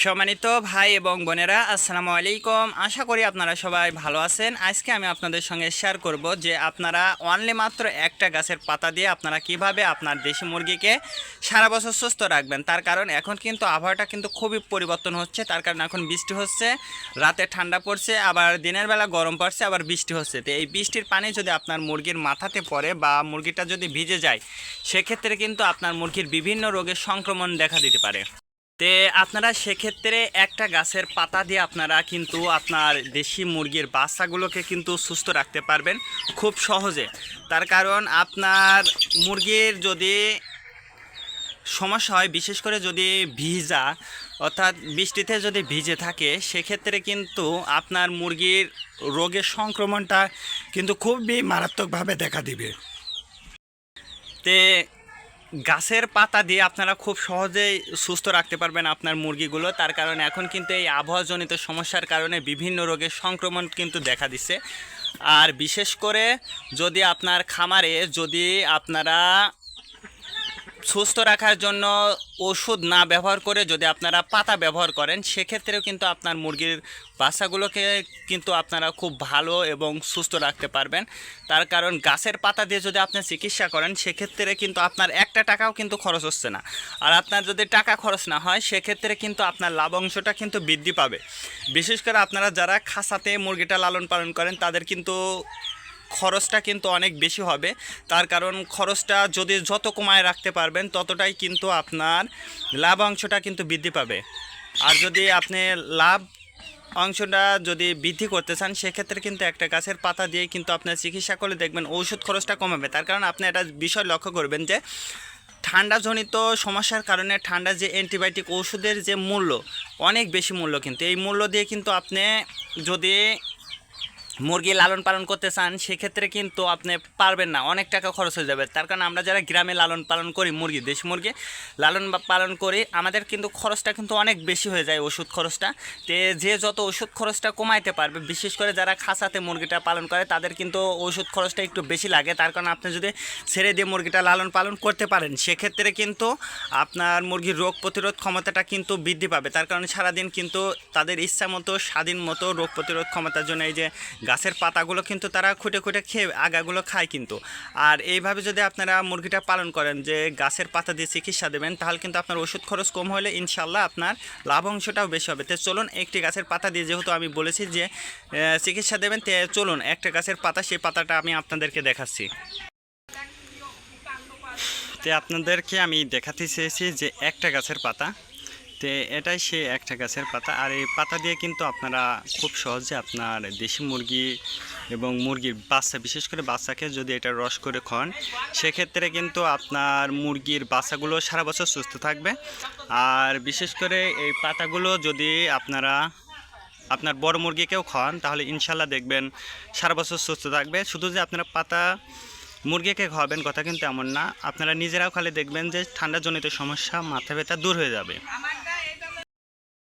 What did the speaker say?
সম্মানিত ভাই এবং বোনেরা, আসসালামু আলাইকুম। আশা করি আপনারা সবাই ভালো আছেন। আজকে আমি আপনাদের সঙ্গে শেয়ার করব যে আপনারা অনলি মাত্র একটা গাছের পাতা দিয়ে আপনারা কিভাবে আপনার দেশি মুরগিকে সারা বছর সুস্থ রাখবেন। তার কারণ এখন কিন্তু আবহাওয়াটা কিন্তু খুবই পরিবর্তন হচ্ছে। তার কারণ এখন বৃষ্টি হচ্ছে, রাতে ঠান্ডা পড়ছে, আবার দিনের বেলা গরম পড়ছে, আবার বৃষ্টি হচ্ছে। তো এই বৃষ্টির পানি যদি আপনার মুরগির মাথাতে পড়ে বা মুরগিটা যদি ভিজে যায়, সেক্ষেত্রে কিন্তু আপনার মুরগির বিভিন্ন রোগের সংক্রমণ দেখা দিতে পারে। তে আপনারা সেক্ষেত্রে একটা গাছের পাতা দিয়ে আপনারা কিন্তু আপনার দেশি মুরগির বাচ্চাগুলোকে কিন্তু সুস্থ রাখতে পারবেন খুব সহজে। তার কারণ আপনার মুরগির যদি সমস্যা হয়, বিশেষ করে যদি ভিজা অর্থাৎ বৃষ্টিতে যদি ভিজে থাকে, সেক্ষেত্রে কিন্তু আপনার মুরগির রোগের সংক্রমণটা কিন্তু খুবই মারাত্মকভাবে দেখা দিবে। তে গাছের পাতা দিয়ে আপনারা খুব সহজেই সুস্থ রাখতে পারবেন আপনার মুরগিগুলো। তার কারণে এখন কিন্তু এই আবহাওয়াজনিত সমস্যার কারণে বিভিন্ন রোগের সংক্রমণ কিন্তু দেখা দিচ্ছে। আর বিশেষ করে যদি আপনার খামারে যদি আপনারা সুস্থ রাখার জন্য ওষুধ না ব্যবহার করে যদি আপনারা পাতা ব্যবহার করেন, সেক্ষেত্রেও কিন্তু আপনার মুরগির বাচ্চাগুলোকে কিন্তু আপনারা খুব ভালো এবং সুস্থ রাখতে পারবেন। তার কারণ গাছের পাতা দিয়ে যদি আপনি চিকিৎসা করেন, সেক্ষেত্রে কিন্তু আপনার একটা টাকাও কিন্তু খরচ হচ্ছে না। আর আপনার যদি টাকা খরচ না হয়, সেক্ষেত্রে কিন্তু আপনার লাভ অংশটা কিন্তু বৃদ্ধি পাবে। বিশেষ করে আপনারা যারা খাঁচাতে মুরগিটা লালন পালন করেন, তাদের কিন্তু খরচটা কিন্তু অনেক বেশি হবে। তার কারণ খরচটা যদি যত কমায় রাখতে পারবেন, ততটাই কিন্তু আপনার লাভ অংশটা কিন্তু বৃদ্ধি পাবে। আর যদি আপনি লাভ অংশটা যদি বৃদ্ধি করতে চান, সেক্ষেত্রে কিন্তু একটা গাছের পাতা দিয়ে কিন্তু আপনার চিকিৎসা করলে দেখবেন ওষুধ খরচটা কমাবে। তার কারণ আপনি একটা বিষয় লক্ষ্য করবেন যে ঠান্ডাজনিত সমস্যার কারণে ঠান্ডার যে অ্যান্টিবায়োটিক ওষুধের যে মূল্য, অনেক বেশি মূল্য। কিন্তু এই মূল্য দিয়ে কিন্তু আপনি যদি মুরগি লালন পালন করতে চান, সেক্ষেত্রে কিন্তু আপনি পারবেন না, অনেক টাকা খরচ হয়ে যাবে। তার কারণ আমরা যারা গ্রামে লালন পালন করি মুরগি, দেশি মুরগি লালন পালন করি, আমাদের কিন্তু খরচটা কিন্তু অনেক বেশি হয়ে যায়, ওষুধ খরচটা। তে যে যত ওষুধ খরচটা কমাইতে পারবে, বিশেষ করে যারা খাঁচাতে মুরগিটা পালন করে, তাদের কিন্তু ওষুধ খরচটা একটু বেশি লাগে। তার কারণ আপনি যদি ছেড়ে দিয়ে মুরগিটা লালন পালন করতে পারেন, সেক্ষেত্রে কিন্তু আপনার মুরগির রোগ প্রতিরোধ ক্ষমতাটা কিন্তু বৃদ্ধি পাবে। তার কারণে সারাদিন কিন্তু তাদের ইচ্ছা মতো স্বাধীন মতো রোগ প্রতিরোধ ক্ষমতার জন্য এই যে গাছের পাতাগুলো কিন্তু তারা খুঁটে খুঁটে খেয়ে আগাগুলো খায় কিন্তু। আর এইভাবে যদি আপনারা মুরগিটা পালন করেন, যে গাছের পাতা দিয়ে চিকিৎসা দেবেন, তাহলে কিন্তু আপনার ওষুধ খরচ কম হলে ইনশাল্লাহ আপনার লাভ অংশটাও বেশি হবে। তো চলুন একটি গাছের পাতা দিয়ে, যেহেতু আমি বলেছি যে চিকিৎসা দেবেন, তো চলুন একটা গাছের পাতা, সেই পাতাটা আমি আপনাদেরকে দেখাচ্ছি। তো আপনাদেরকে আমি দেখাতে চেয়েছি যে একটা গাছের পাতা, তো এটাই সেই একটা গাছের পাতা। আর এই পাতা দিয়ে কিন্তু আপনারা খুব সহজে আপনার দেশি মুরগি এবং মুরগির বাচ্চা, বিশেষ করে বাচ্চাকে যদি এটা রস করে খান, সেক্ষেত্রে কিন্তু আপনার মুরগির বাচ্চাগুলো সারা বছর সুস্থ থাকবে। আর বিশেষ করে এই পাতাগুলো যদি আপনারা আপনার বড় মুরগিকেও খান, তাহলে ইনশাল্লাহ দেখবেন সারা বছর সুস্থ থাকবে। শুধু যে আপনারা পাতা মুরগিকে খাওয়াবেন কথা কিন্তু এমন না, আপনারা নিজেরাও খালি দেখবেন যে ঠান্ডাজনিত সমস্যা, মাথা ব্যথা দূর হয়ে যাবে।